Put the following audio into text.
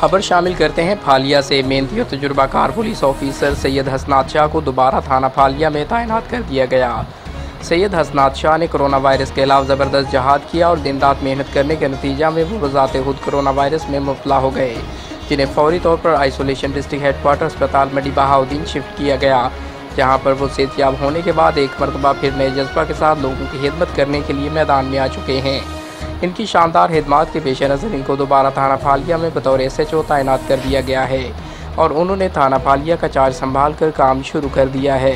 खबर शामिल करते हैं फालिया से। मेहनती और तजुर्बाकार पुलिस ऑफिसर सैयद हसनात शाह को दोबारा थाना फालिया में तैनात कर दिया गया। सैयद हसनात शाह ने कोरोना वायरस के खिलाफ ज़बरदस्त जहाद किया और दिन रात मेहनत करने के नतीजा में वो बज़ाते खुद कोरोना वायरस में मुब्तला हो गए, जिन्हें फौरी तौर पर आइसोलेशन डिस्ट्रिक्ट हेडक्वार्टर अस्पताल मंडी बहाउद्दीन शिफ्ट किया गया, जहां पर वो सेहतयाब होने के बाद एक मरतबा फिर नए जज्बा के साथ लोगों की खिदमत करने के लिए मैदान में आ चुके हैं। इनकी शानदार खिदमत के पेश नज़र इनको दोबारा थाना फालिया में बतौर SHO तैनात कर दिया गया है और उन्होंने थाना फालिया का चार्ज संभाल कर काम शुरू कर दिया है।